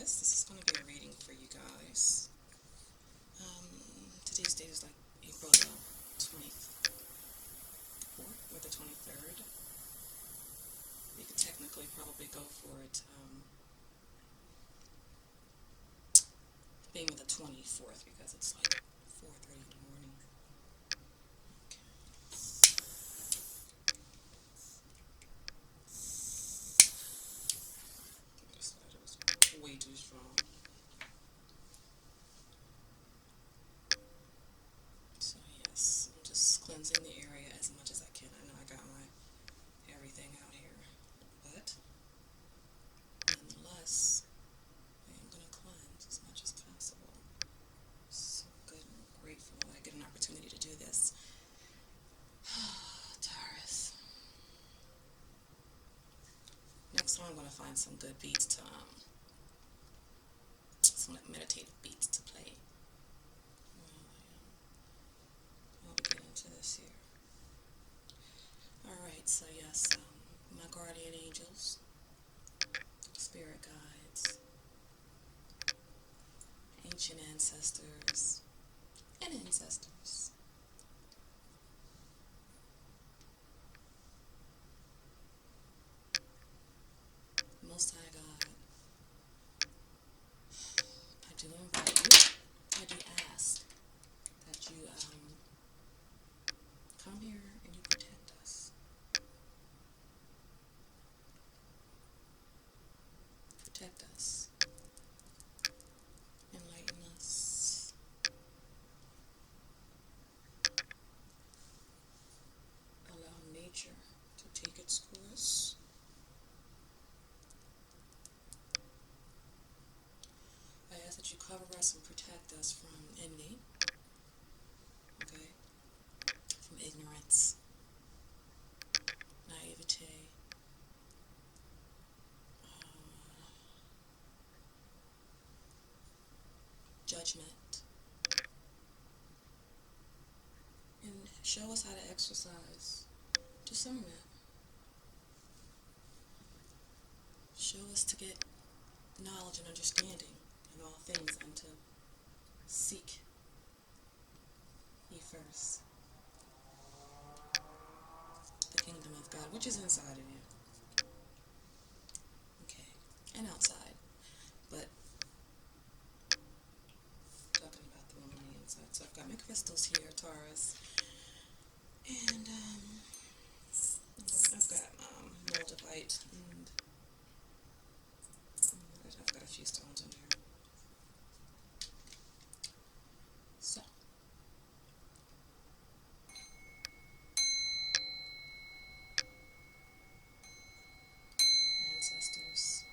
Taurus. This is going to be a reading for you guys. Today's date is like April the 24th or the 23rd. You could technically probably go for it being the 24th because it's like 4:30 in the morning. This letter was way too strong. So yes, I'm just cleansing the area as much as I can. I know I got my everything out here, but nonetheless, I am going to cleanse as much as possible. So good and grateful that I get an opportunity to do this. Taurus. Next time I'm going to find some good beats to, some meditative beats to play. I'll get into this here. Alright, so yes, my guardian angels, spirit guides, ancient ancestors, and ancestors. Most High God, I do invite you, I do ask that you come here and you protect us. Protect us. Enlighten us. Allow nature to take its course. I ask that you cover us and protect us from envy, okay? From ignorance, naivete, judgment, and show us how to exercise discernment. Show us to get knowledge and understanding in all things and to seek ye first the kingdom of God, which is inside of you, okay, and outside, but talking about the one on the inside. So I've got my crystals here, Taurus, and I've got moldavite, and I've got a few stones in here. So ancestors,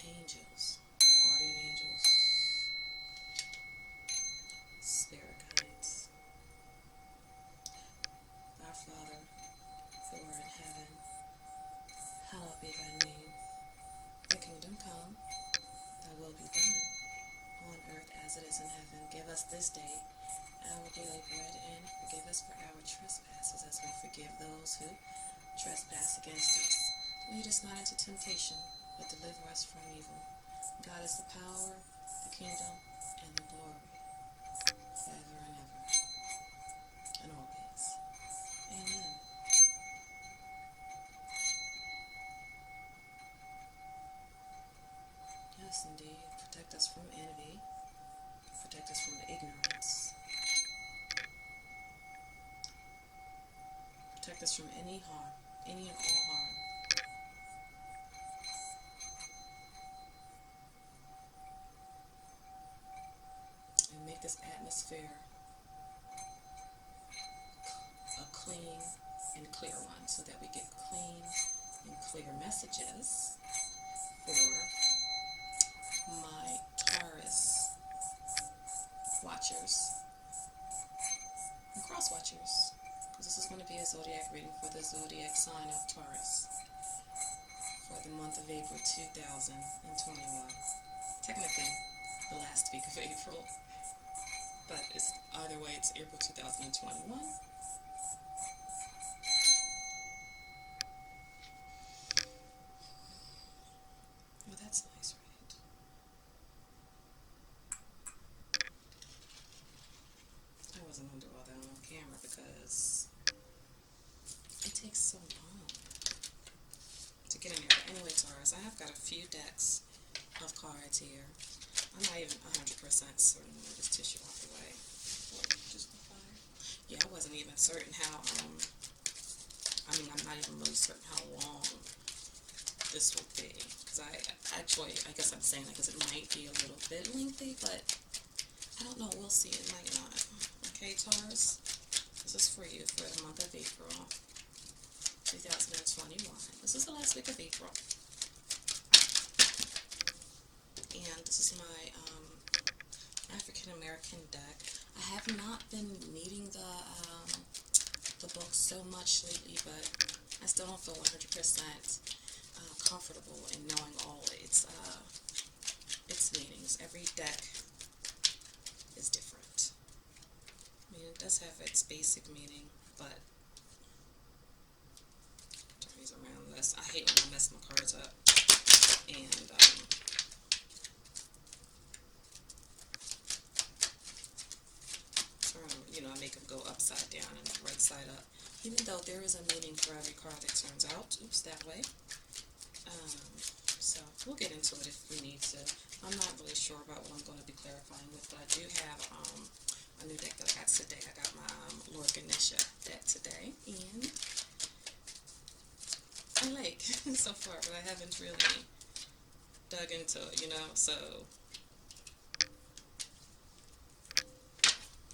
angels, guardian angels, spirit guides, our Father, who art in heaven, hallowed be thy name. Thy kingdom come, thy will be done, on earth as it is in heaven. Give us this day our daily bread, and forgive us for our trespasses as we forgive those who trespass against us. Lead us not into temptation, but deliver us from evil. God is the power, the kingdom, and the glory, forever and ever, and always. Amen. Yes, indeed. Protect us from envy. Protect us from ignorance. Protect us from any harm, any and all harm. And make this atmosphere a clean and clear one, so that we get clean and clear messages for my Taurus watchers and cross watchers, because this is going to be a zodiac reading for the zodiac sign of Taurus for the month of April 2021. Technically, the last week of April, but it's either way, it's April 2021. Taurus, I have got a few decks of cards here. I'm not even 100% certain. Let me this tissue off the way. Oh, just the fire. Yeah, I wasn't even certain how, I'm not even really certain how long this will be. Because I guess I'm saying that because it might be a little bit lengthy, but I don't know. We'll see. It might not. Okay, Taurus, this is for you for the month of April 2021. This is the last week of April. And this is my African American deck. I have not been needing the book so much lately, but I still don't feel 100% comfortable in knowing all its meanings. Every deck is different. I mean, it does have its basic meaning, but turns around this. I hate when I mess my cards up, and I make them go upside down and right side up. Even though there is a meaning for every card that turns out, that way. So we'll get into it if we need to. I'm not really sure about what I'm going to be clarifying with, but I do have a new deck that I got today. I got my Lord Ganesha deck today, and I like so far, but I haven't really dug into it, so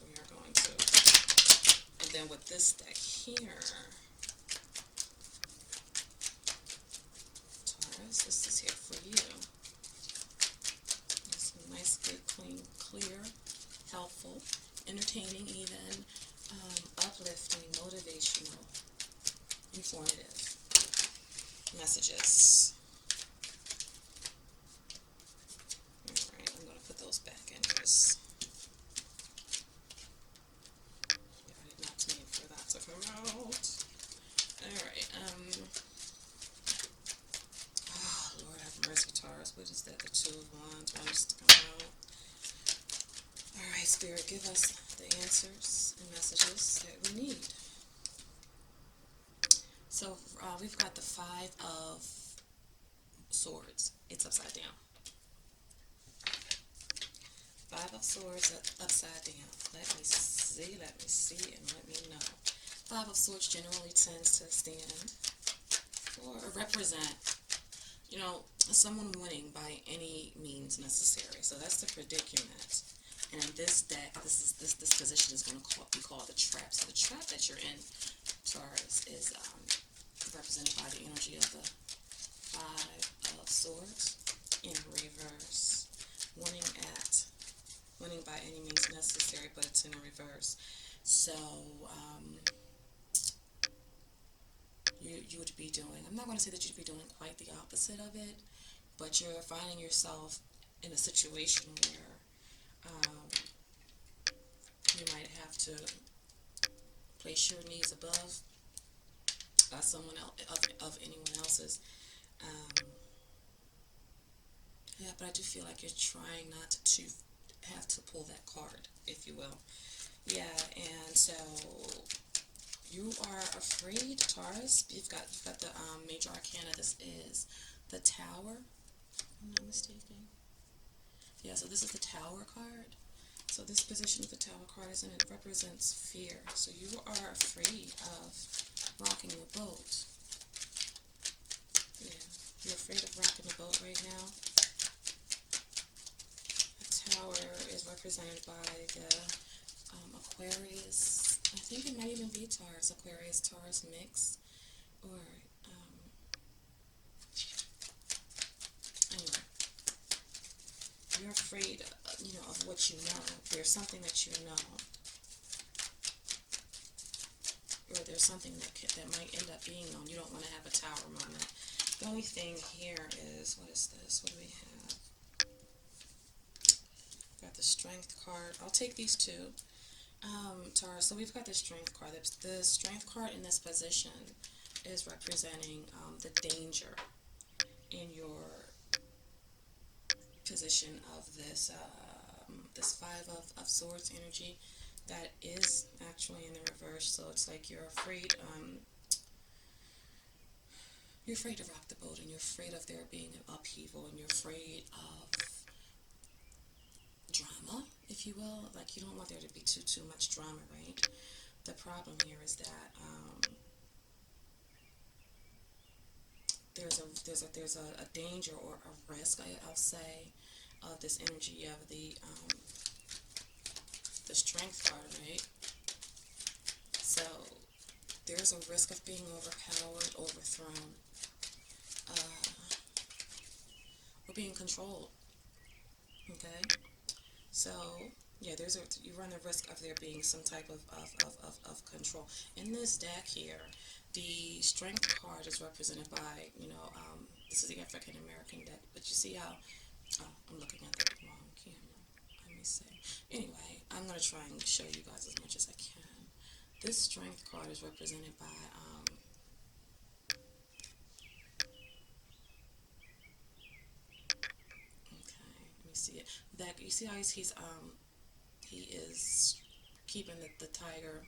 we are going to. And then with this deck here, Taurus, this is here for you. Some nice, good, clean, clear, helpful, entertaining, even uplifting, motivational, informative messages. Alright, I'm going to put those back in because I did not mean for that to come out. Alright, oh, Lord have mercy, Taurus. What is that? The Two of Wands wants to come out. Alright, Spirit, give us the answers and messages that we need. So we've got the Five of Swords. It's upside down. Five of Swords upside down. Let me see, and let me know. Five of Swords generally tends to stand or represent, someone winning by any means necessary. So that's the predicament. And in this deck, this position is going to be called the trap. So the trap that you're in, Taurus, is represented by the energy of the Five of Swords in reverse. Winning by any means necessary, but it's in reverse. So you would be doing, I'm not going to say that you'd be doing quite the opposite of it, but you're finding yourself in a situation where you might have to place your needs above someone else, of anyone else's. Yeah, but I do feel like you're trying not to have to pull that card, if you will. Yeah, and so you are afraid, Taurus. You've got the major arcana. This is the Tower, if I'm not mistaken. Yeah, so this is the Tower card. So this position of the Tower card is in, it represents fear. So you are afraid of rocking the boat. Yeah, you're afraid of rocking the boat right now. The Tower is represented by the Aquarius. I think it might even be Taurus, Aquarius, Taurus mix, or anyway. You're afraid, of what you know. There's something that you know, or there's something that might end up being known. You don't want to have a tower moment. The only thing here is, what is this? What do we have? Got the Strength card. I'll take these two. Taurus, so we've got the Strength card. The Strength card in this position is representing the danger in your position of this this Five of Swords energy that is actually in the reverse. So it's like you're afraid you're afraid to rock the boat, and you're afraid of there being an upheaval, and you're afraid of drama, if you will. Like, you don't want there to be too much drama, right? The problem here is that there's a danger or a risk, I'll say, of this energy of the strength card, right? So there's a risk of being overpowered, overthrown, or being controlled. Okay, so yeah, you run the risk of there being some type of control. In this deck here, the strength card is represented by, this is the African American deck, but you see how, oh, I'm looking at the wrong camera. Let me see. Anyway, I'm going to try and show you guys as much as I can. This strength card is represented by, okay, let me see it. That, you see how he is keeping the tiger,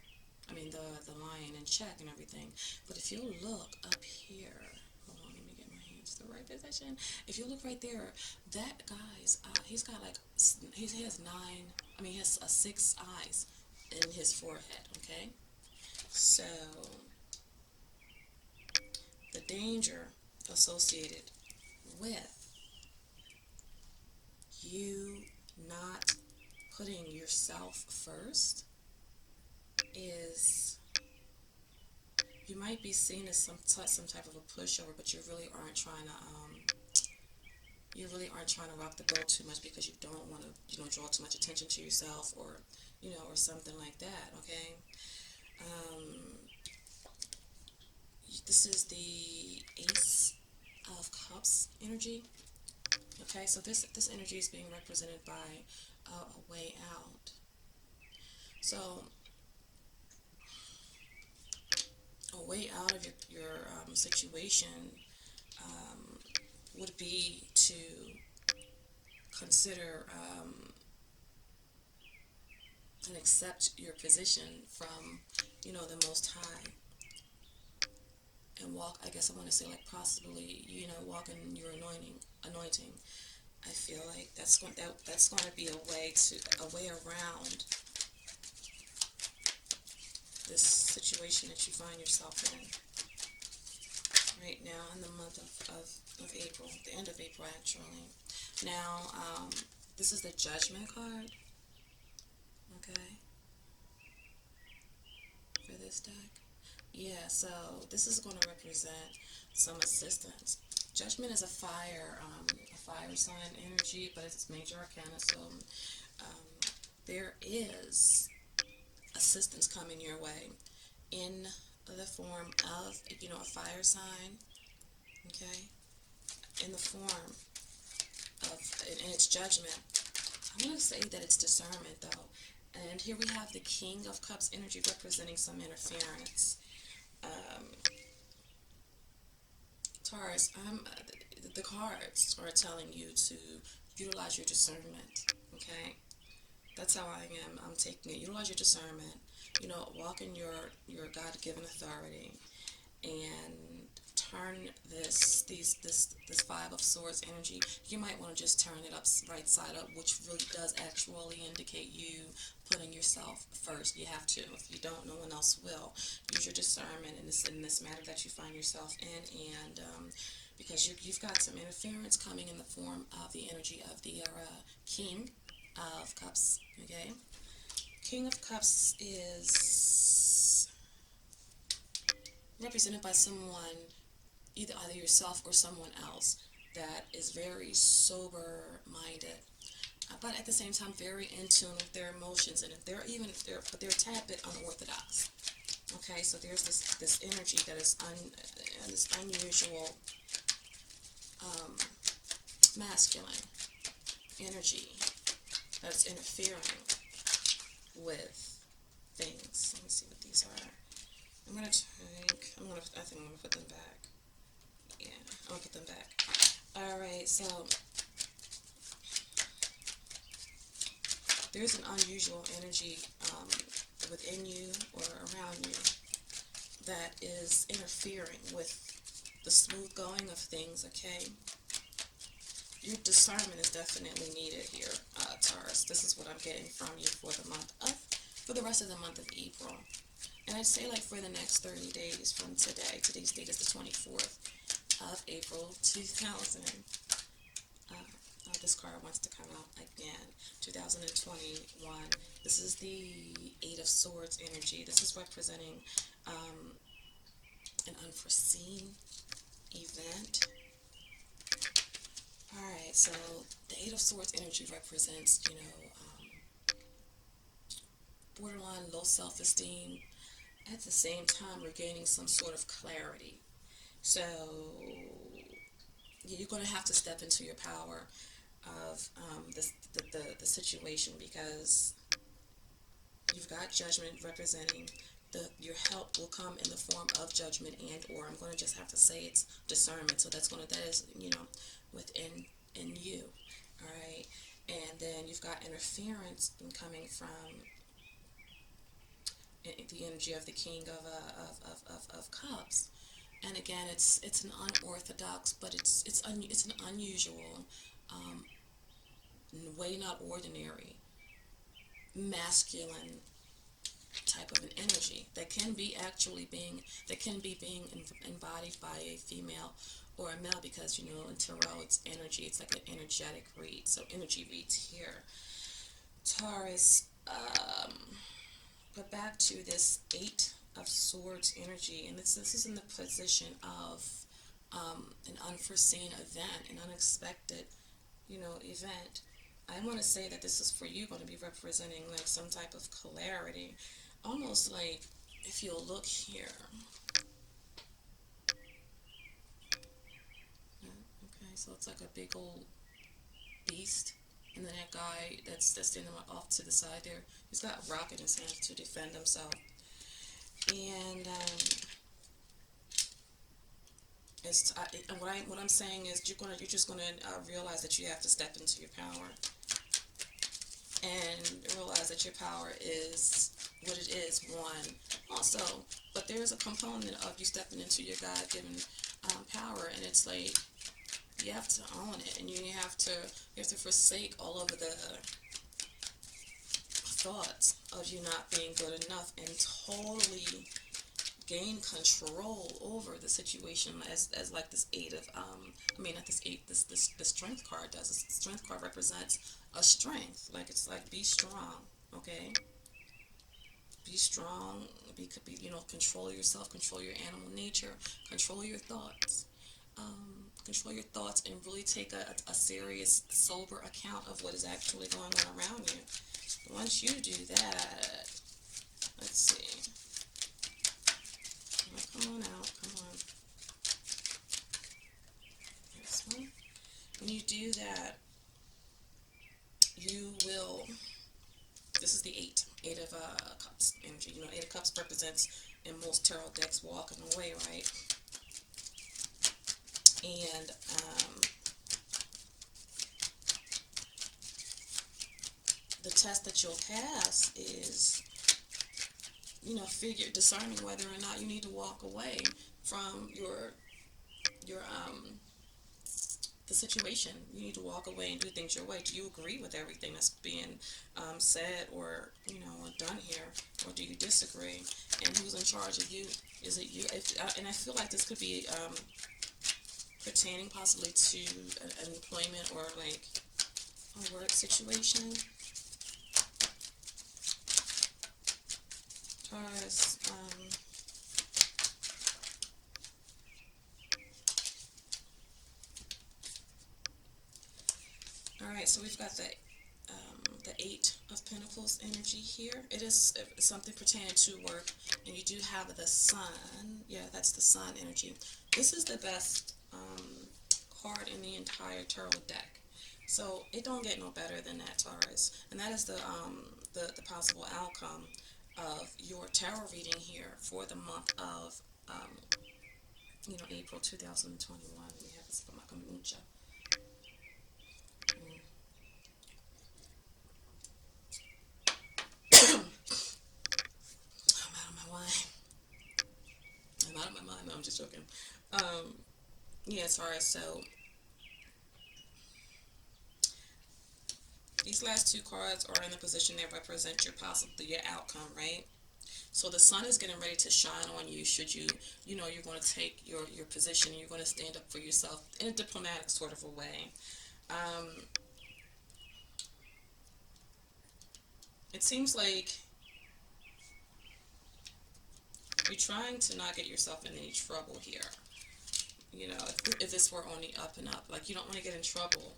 the lion in check and everything. But if you look up here, hold on, let me get my hands to the right position. If you look right there, that guy's, he's got like, he has he has six eyes in his forehead, okay? So, the danger associated with you not putting yourself first is you might be seen as some type of a pushover, but you really aren't trying to rock the boat too much, because you don't want to draw too much attention to yourself, or or something like that. Okay, this is the Ace of Cups energy. Okay, so this energy is being represented by a way out. So a way out of your situation would be to consider and accept your position from, the Most High, and walk. I guess I want to say, like, possibly, walk in your anointing. I feel like that's going to be a way around this situation that you find yourself in right now in the month of April, the end of April, actually. Now, this is the Judgment card, okay, for this deck. Yeah, so this is going to represent some assistance. Judgment is a fire sign energy, but it's major arcana, so there is assistance coming your way in the form of, a fire sign, okay, in the form of, in its judgment. I want to say that it's discernment, though. And here we have the King of Cups energy representing some interference. Taurus, the cards are telling you to utilize your discernment, okay? That's how I am. I'm taking it. Utilize your discernment. Walk in your God-given authority, and turn this Five of Swords energy. You might want to just turn it up right side up, which really does actually indicate you putting yourself first. You have to. If you don't, no one else will. Use your discernment in this matter that you find yourself in, and because you've got some interference coming in the form of the energy of the King of Cups. Okay, King of Cups is represented by someone, either yourself or someone else, that is very sober minded, but at the same time very in tune with their emotions, and if they're a tad bit unorthodox. Okay, so there's this energy that is this unusual masculine energy that's interfering with things. Let me see what these are. I think I'm gonna put them back. Yeah, I'm gonna put them back. Alright, so there's an unusual energy within you or around you that is interfering with the smooth going of things, okay? Your discernment is definitely needed here, Taurus. This is what I'm getting from you for the rest of the month of April. And I'd say like for the next 30 days from today. Today's date is the 24th of April 2000. This card wants to come out again. 2021. This is the Eight of Swords energy. This is representing an unforeseen event. Alright, so the Eight of Swords energy represents, borderline low self-esteem. At the same time, we're gaining some sort of clarity. So you're going to have to step into your power of the situation, because you've got judgment representing your help will come in the form of judgment, and or I'm going to just have to say it's discernment. So that is within you. All right, and then you've got interference coming from the energy of the King of Cups. And again, it's an unorthodox, but it's an unusual, way not ordinary, masculine type of an energy that can be being embodied by a female or a male, because in tarot it's energy. It's like an energetic read. So energy reads here, Taurus. But back to this Eight of Swords energy, and this is in the position of an unforeseen event, an unexpected, event. I want to say that this is for you going to be representing like some type of clarity, almost like if you'll look here. Okay, so it's like a big old beast, and then that guy that's standing off to the side there, he's got a rock in his hand to defend himself. And what I'm saying is you're just gonna realize that you have to step into your power, and realize that your power is what it is. One, also, but there's a component of you stepping into your God-given power, and it's like you have to own it, and you have to forsake all of the thoughts of you not being good enough, and totally gain control over the situation, as like this eight of not this eight, this the strength card does. The strength card represents a strength. Like it's like be strong, okay? Be strong. Be control yourself, control your animal nature, control your thoughts. Control your thoughts, and really take a serious, sober account of what is actually going on around you. Once you do that, let's see. Come on out, come on. This one. When you do that, you will. This is the Eight of Cups energy. Eight of Cups represents in most tarot decks walking away, right? And the test that you'll pass is, discerning whether or not you need to walk away from the situation. You need to walk away and do things your way. Do you agree with everything that's being said or done here, or do you disagree? And who's in charge of you? Is it you? And I feel like this could be pertaining possibly to an employment or like a work situation. Taurus. All right, so we've got the Eight of Pentacles energy here. It is something pertaining to work, and you do have the Sun. Yeah, that's the Sun energy. This is the best card in the entire tarot deck. So it don't get no better than that, Taurus. And that is the possible outcome of your tarot reading here for the month of April 2021. We have this from Akamucha. I'm out of my mind. No, I'm just joking. Yeah, Taurus. So these last two cards are in the position that represent your possibly your outcome, right? So the sun is getting ready to shine on you. Should you, you're going to take your position. You're going to stand up for yourself in a diplomatic sort of a way. Um, it seems like you're trying to not get yourself in any trouble here. If this were only up and up, like you don't want to get in trouble,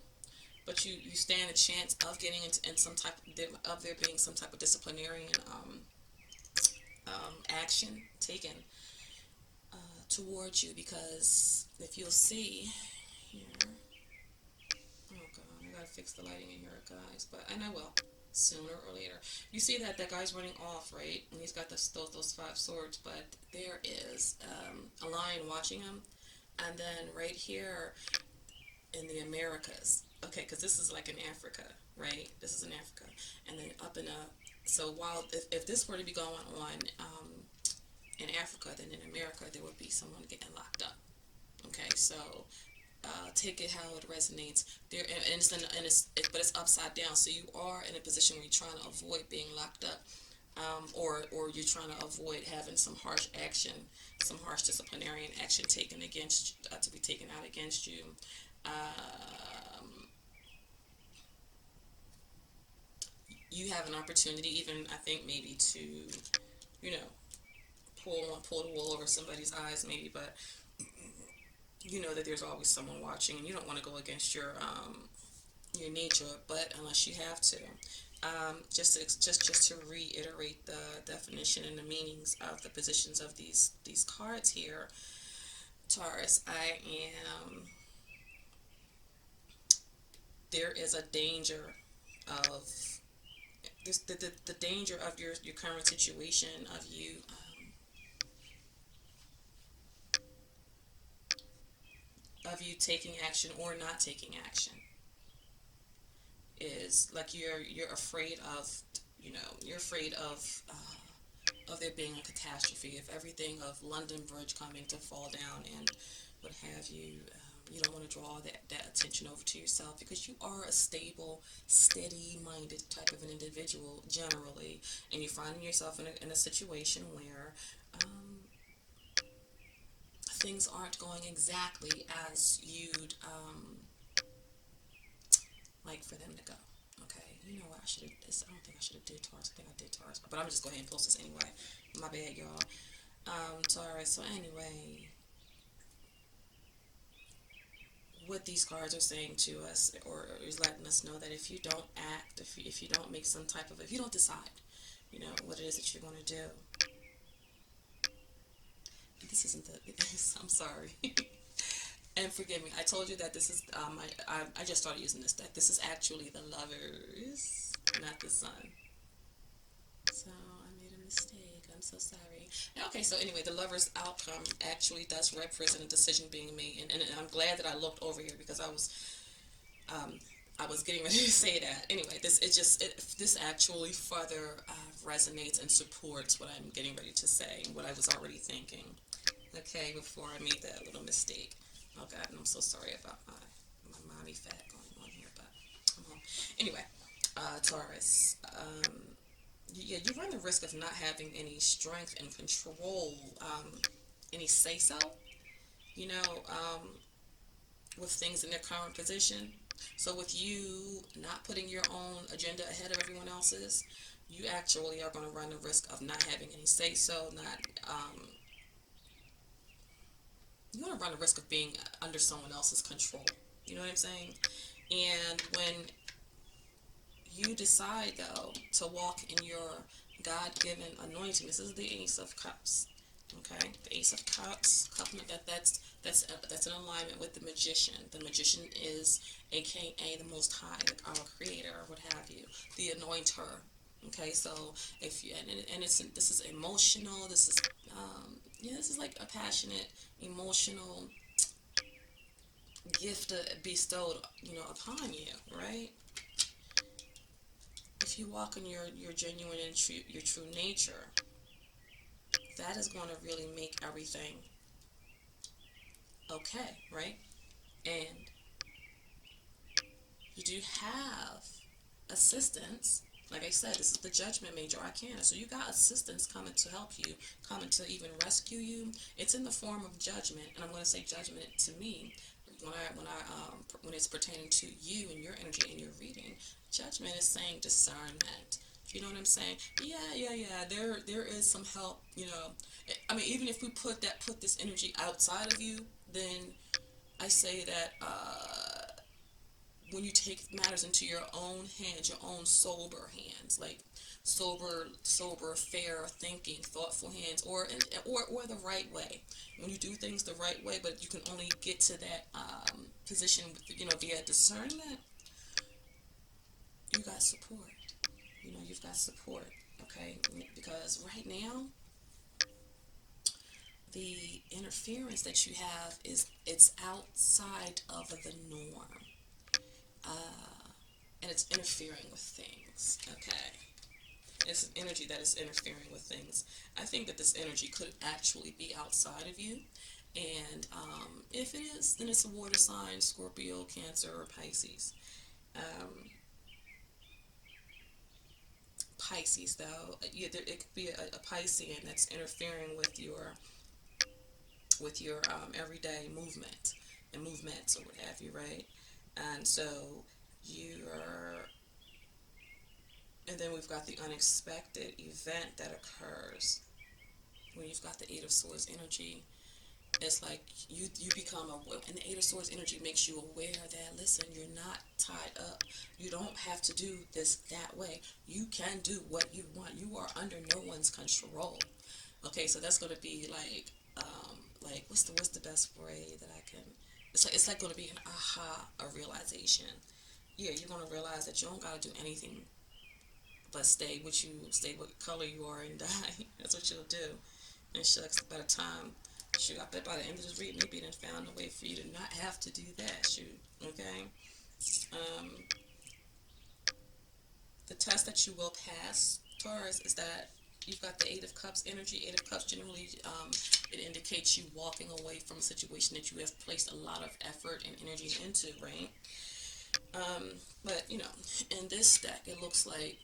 but you stand a chance of getting in some type of there being some type of disciplinarian action taken towards you, because if you'll see here, oh god, I gotta fix the lighting in here, guys, and I will sooner or later. You see that guy's running off, right? And he's got those five swords, but there is a lion watching him, and then right here in the Americas. Okay, because this is like in Africa, right? This is in Africa, and then up and up. So while if this were to be going on in Africa, then in America there would be someone getting locked up. Okay, so take it how it resonates there, but it's upside down. So you are in a position where you're trying to avoid being locked up, or you're trying to avoid having some harsh action, some harsh disciplinarian action taken against to be taken out against you. You have an opportunity, even I think maybe to, you know, pull the wool over somebody's eyes, maybe, but you know that there's always someone watching, and you don't want to go against your nature, but unless you have to. Just to reiterate the definition and the meanings of the positions of these cards here, Taurus, there is a danger of the danger of your current situation, of you taking action or not taking action, is like you're afraid of, you're afraid of there being a catastrophe, of everything, of London Bridge coming to fall down and what have you. You don't want to draw that attention over to yourself, because you are a stable, steady-minded type of an individual generally, and you're finding yourself in a situation where things aren't going exactly as you'd like for them to go. Okay, you know what? I don't think I should have did Taurus. I think I did Taurus, but I'm just go ahead and post this anyway. My bad, y'all. Taurus. So anyway, what these cards are saying to us, or is letting us know, that if you don't act, if you don't make some type of, if you don't decide, what it is that you're going to do. This isn't the. I'm sorry. And forgive me, I told you that this is, I just started using this deck. This is actually the Lovers, not the Sun. So I made a mistake. I'm so sorry. Okay, so anyway, the Lovers outcome actually does represent a decision being made, and I'm glad that I looked over here, because um, I was getting ready to say that. Anyway, this actually further resonates and supports what I'm getting ready to say and what I was already thinking. Okay, before I made that little mistake. Oh God, and I'm so sorry about my mommy fat going on here, but anyway, Taurus. Yeah, you run the risk of not having any strength and control, any say so. You know, with things in their current position. So with you not putting your own agenda ahead of everyone else's, you actually are going to run the risk of not having any say so, not you're going to run the risk of being under someone else's control. You know what I'm saying? And when you decide, though, to walk in your God-given anointing, this is the Ace of Cups. Okay, the Ace of Cups, that's in alignment with the Magician. The Magician is, AKA the Most High, our Creator, what have you, the Anointer. Okay, so if you, and it's this is emotional. This is this is like a passionate, emotional gift bestowed, upon you, right? If you walk in your genuine and your true nature, that is going to really make everything okay, right? And you do have assistance. Like I said, this is the judgment major arcana. So you got assistance coming to help you, coming to even rescue you. It's in the form of judgment, and I'm going to say judgment to me when it's pertaining to you and your energy and your reading. Judgment is saying discernment. You know what I'm saying? Yeah. There is some help. I mean, even if we put this energy outside of you, then I say that when you take matters into your own hands, your own sober hands, like sober, fair thinking, thoughtful hands, or the right way. When you do things the right way, but you can only get to that position, via discernment. You got support. You've got support. Okay, because right now the interference that you have it's outside of the norm. And it's interfering with things. Okay, it's an energy that is interfering with things. I think that this energy could actually be outside of you, and if it is, then it's a water sign: Scorpio, Cancer, or Pisces. um, Pisces, though, it could be a Piscean that's interfering with your everyday movement and movements or what have you, right? And so you're and then we've got the unexpected event that occurs when you've got the Eight of Swords energy. It's like you become aware, and the Eight of Swords energy makes you aware that, listen, you're not tied up. You don't have to do this that way. You can do what you want. You are under no one's control. Okay, so that's going to be like what's the best way that I can. It's like going to be an aha, a realization. Yeah, you're going to realize that you don't got to do anything but stay what color you are and die. That's what you'll do. And shucks, by the time, shoot, I bet by the end of this read, maybe it found a way for you to not have to do that. Shoot, okay. Um, the test that you will pass, Taurus, is that you've got the Eight of Cups energy. Eight of Cups generally, it indicates you walking away from a situation that you have placed a lot of effort and energy into, right? But in this deck, it looks like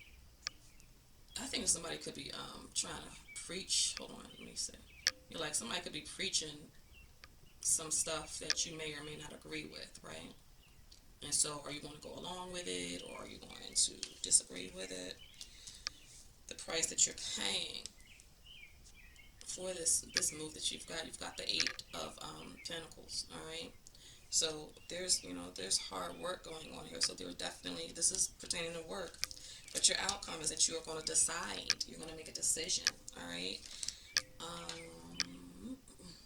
I think somebody could be trying to preach. Hold on, let me see. You're like somebody could be preaching some stuff that you may or may not agree with, right? And so, are you going to go along with it, or are you going to disagree with it? The price that you're paying for this move that you've got the Eight of Pentacles. All right. So there's hard work going on here. So this is pertaining to work. But your outcome is that you are going to decide. You're going to make a decision. All right. I'm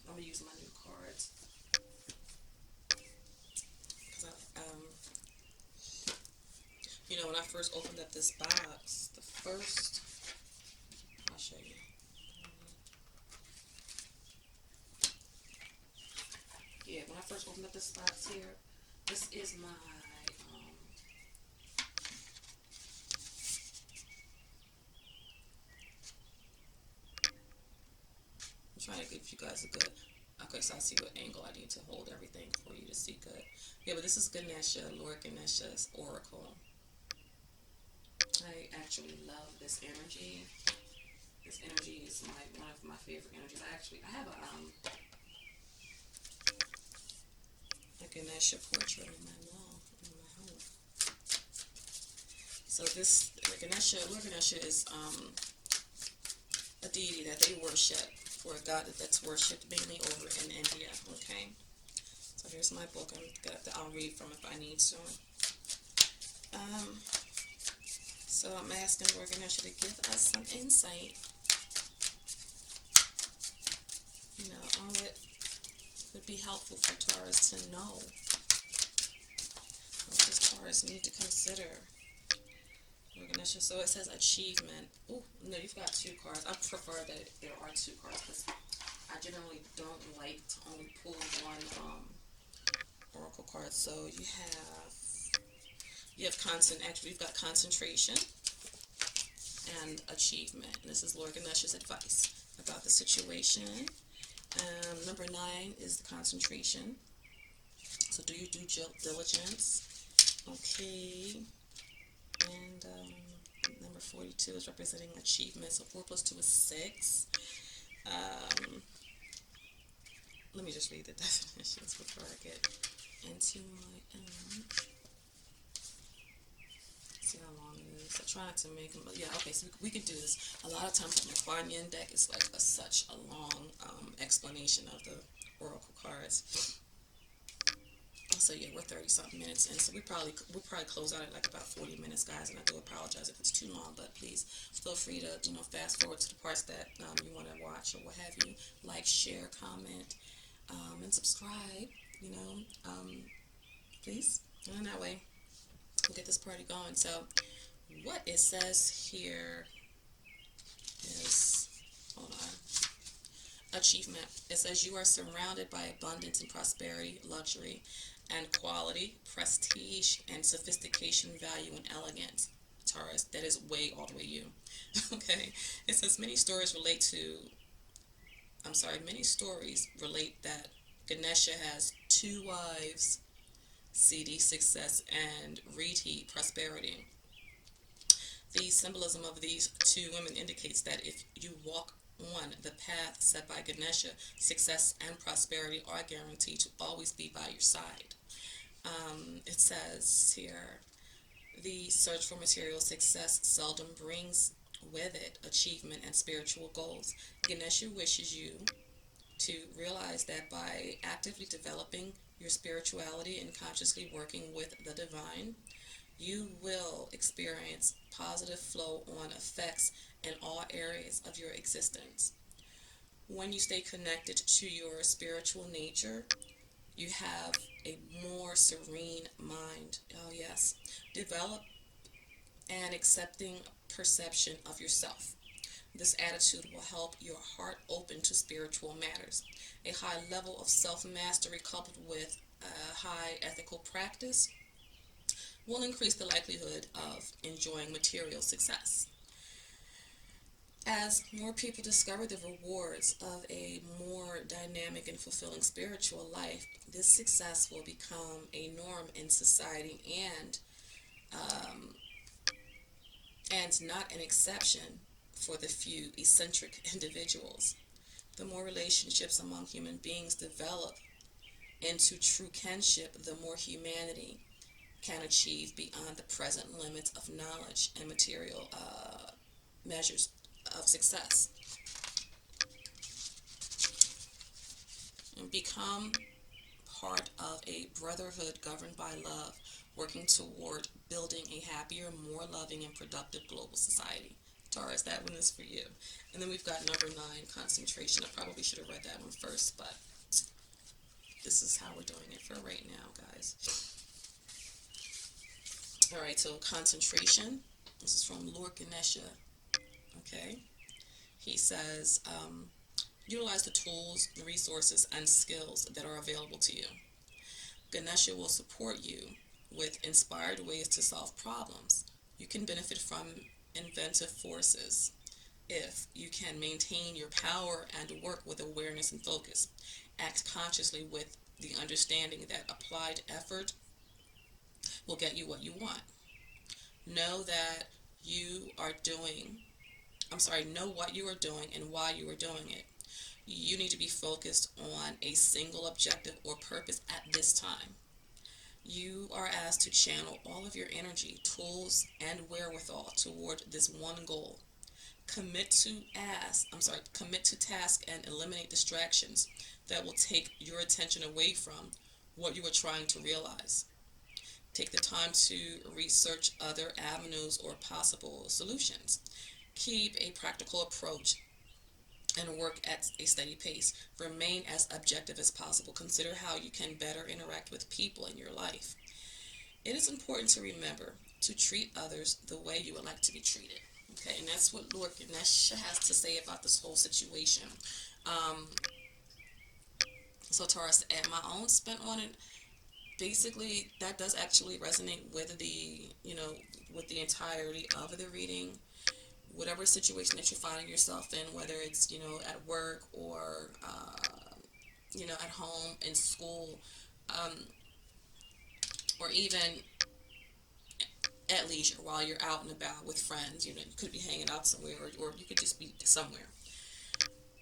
going to use my new cards. Because when I first opened up this box, I'll show you. Yeah, when I first opened up this box here, this is my I'm trying to give you guys a good. Okay, so I see what angle I need to hold everything for you to see good. Yeah, but this is Ganesha, Lord Ganesha's Oracle. I actually love this energy. This energy is one of my favorite energies. I have a Ganesha portrait on my wall in my home. So Lord Ganesha is a deity that they worship, for a god that's worshipped mainly over in India. Okay, so here's my book. I'll read from if I need to. So I'm asking Lord Ganesha to give us some insight, on what would be helpful for Taurus to know. What does Taurus need to consider? Lord Ganesha. So it says achievement. Oh, no, you've got two cards. I prefer that there are two cards because I generally don't like to only pull one oracle card. So you've got concentration and achievement. And this is Lord Ganesha's advice about the situation. Number 9 is the concentration. So do your due diligence. Okay. And number 42 is representing achievement. So 4 plus 2 is 6. Um, Let me just read the definitions before I get into my see how long it is. I try not to make them, but yeah, okay, so we can do this. A lot of times my Kuan deck is like such a long explanation of the oracle cards. So yeah, we're 30 something minutes in, so we'll probably close out at like about 40 minutes, guys. And I do apologize if it's too long, but please feel free to fast forward to the parts that you want to watch or what have you. Like, share, comment, and subscribe. You know, please, and that way we'll get this party going. So what it says here is, hold on, achievement. It says you are surrounded by abundance and prosperity, luxury, and quality, prestige, and sophistication, value, and elegance. Taurus, that is way all the way you. Okay. It says many stories relate that Ganesha has two wives, CD success, and Riti prosperity. The symbolism of these two women indicates that if you walk on the path set by Ganesha, success and prosperity are guaranteed to always be by your side. It says here, the search for material success seldom brings with it achievement and spiritual goals. Ganesha wishes you to realize that by actively developing your spirituality and consciously working with the divine, you will experience positive flow on effects in all areas of your existence. When you stay connected to your spiritual nature, you have a more serene mind. Oh, yes. Develop an accepting perception of yourself. This attitude will help your heart open to spiritual matters. A high level of self mastery coupled with a high ethical practice will increase the likelihood of enjoying material success. As more people discover the rewards of a more dynamic and fulfilling spiritual life, this success will become a norm in society um, and not an exception for the few eccentric individuals. The more relationships among human beings develop into true kinship, the more humanity can achieve beyond the present limits of knowledge and material measures of success. And become part of a brotherhood governed by love, working toward building a happier, more loving, and productive global society. Taurus, that one is for you. And then we've got number 9, concentration. I probably should have read that one first, but this is how we're doing it for right now, guys. All right, so concentration. This is from Lord Ganesha. Okay. He says, utilize the tools, the resources, and skills that are available to you. Ganesha will support you with inspired ways to solve problems. You can benefit from inventive forces if you can maintain your power and work with awareness and focus. Act consciously with the understanding that applied effort will get you what you want. Know that you are doing, know what you are doing and why you are doing it. You need to be focused on a single objective or purpose at this time. You are asked to channel all of your energy, tools, and wherewithal toward this one goal. Commit to task and eliminate distractions that will take your attention away from what you are trying to realize. Take the time to research other avenues or possible solutions. Keep a practical approach and work at a steady pace. Remain as objective as possible. Consider how you can better interact with people in your life. It is important to remember to treat others the way you would like to be treated. Okay, and that's what Lord Ganesha has to say about this whole situation. Um, so Taurus, at my own spin on it, basically that does actually resonate with with the entirety of the reading. Whatever situation that you're finding yourself in, whether it's at work or at home, in school, um, or even at leisure while you're out and about with friends. You could be hanging out somewhere, or you could just be somewhere.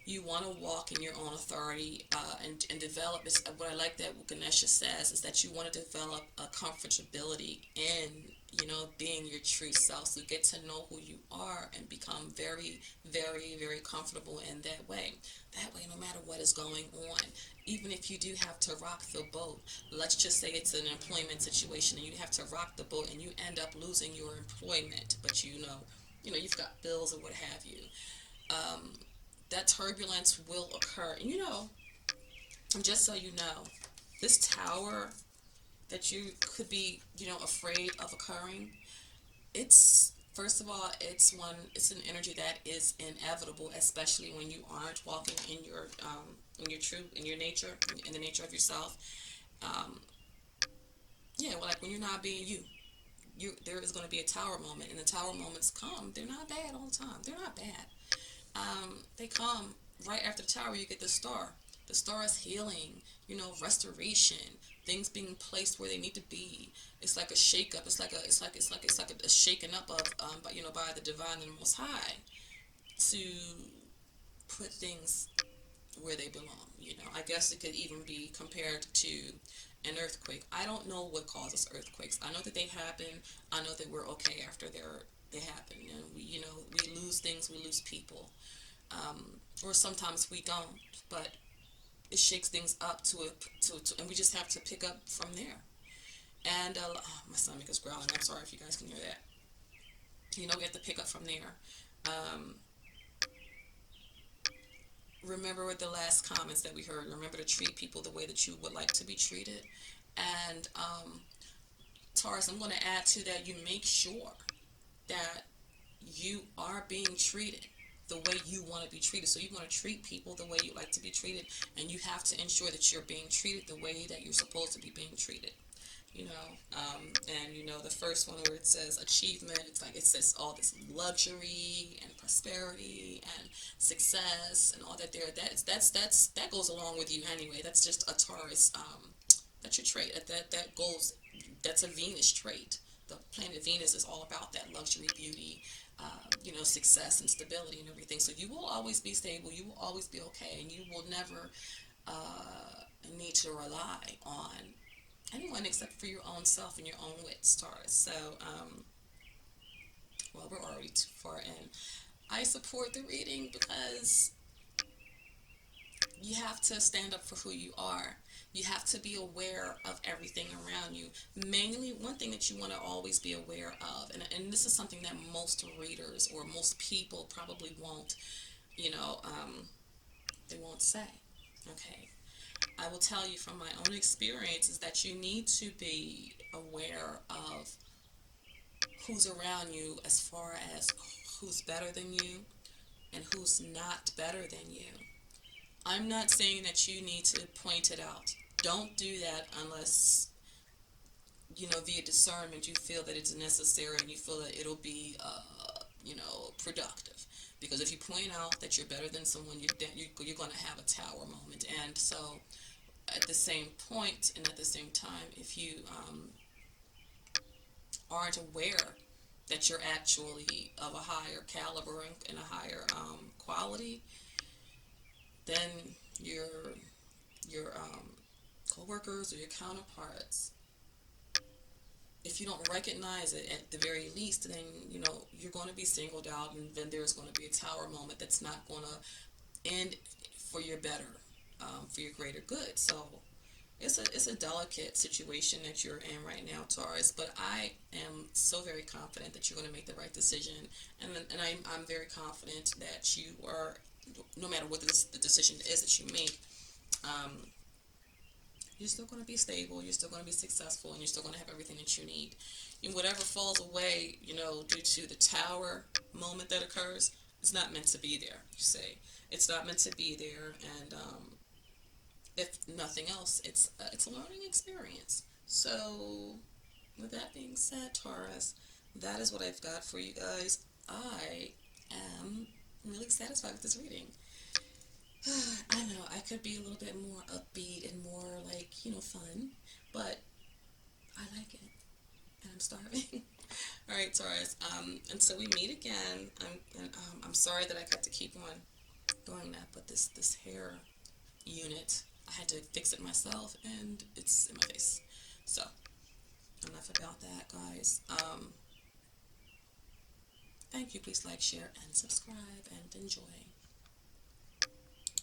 You want to walk in your own authority, and develop. What I like that Ganesha says is that you want to develop a comfortability in being your true self. So get to know who you are and become very, very, very comfortable in that way. That way, no matter what is going on, even if you do have to rock the boat, let's just say it's an employment situation and you have to rock the boat and you end up losing your employment, but you've got bills or what have you. Um, that turbulence will occur. And just so you know, this tower that you could be, afraid of occurring, it's first of all, it's an energy that is inevitable, especially when you aren't walking in your nature, in the nature of yourself. Um, yeah, well, like when you're not being you, there is going to be a tower moment, and the tower moments come. They're not bad all the time. They're not bad. They come right after the tower. You get the star. The star is healing, restoration, things being placed where they need to be. It's like a shake up. It's like a shaking up of, by the divine and most high, to put things where they belong. I guess it could even be compared to an earthquake. I don't know what causes earthquakes. I know that they happen. I know that we're okay after they happen. We lose things. We lose people, or sometimes we don't. But it shakes things up and we just have to pick up from there. And my stomach is growling. I'm sorry if you guys can hear that. We have to pick up from there. Um, Remember the last comments that we heard. Remember to treat people the way that you would like to be treated. And Taurus, I'm going to add to that. You make sure that you are being treated the way you want to be treated. So you want to treat people the way you like to be treated, and you have to ensure that you're being treated the way that you're supposed to be being treated. you know. And the first one where it says achievement, it's like it says all this luxury and prosperity and success and all that there. That goes along with you anyway. That's just a Taurus. That's your trait. That goes. That's a Venus trait. The planet Venus is all about that luxury, beauty, success and stability and everything. So you will always be stable. You will always be okay, and you will never need to rely on anyone except for your own self and your own wits, Taurus. So, well, we're already too far in. I support the reading because you have to stand up for who you are. You have to be aware of everything around you. Mainly, one thing that you want to always be aware of, and this is something that most readers or most people probably won't, you know, um, they won't say. Okay. I will tell you from my own experience is that you need to be aware of who's around you as far as who's better than you and who's not better than you. I'm not saying that you need to point it out. Don't do that unless, via discernment, you feel that it's necessary and you feel that it'll be, productive. Because if you point out that you're better than someone, you're going to have a tower moment. And so, at the same point and at the same time, if you aren't aware that you're actually of a higher caliber and a higher quality, then your coworkers or your counterparts, if you don't recognize it at the very least, then you're going to be singled out, and then there's going to be a tower moment that's not going to end for your better, for your greater good. So it's a delicate situation that you're in right now, Taurus. But I am so very confident that you're going to make the right decision, and I'm very confident that you are, no matter what the decision is that you make, um, you're still going to be stable, you're still going to be successful, and you're still going to have everything that you need. And whatever falls away, due to the tower moment that occurs, it's not meant to be there. You say it's not meant to be there, and if nothing else, it's a learning experience. So, with that being said, Taurus, that is what I've got for you guys. I am really satisfied with this reading. I know I could be a little bit more upbeat and more like, fun, but I like it and I'm starving. All right, Taurus. Until we meet again, I'm sorry that I got to keep on doing that, but this hair unit, I had to fix it myself, and it's in my face. So enough about that, guys. Thank you. Please like, share, and subscribe, and enjoy.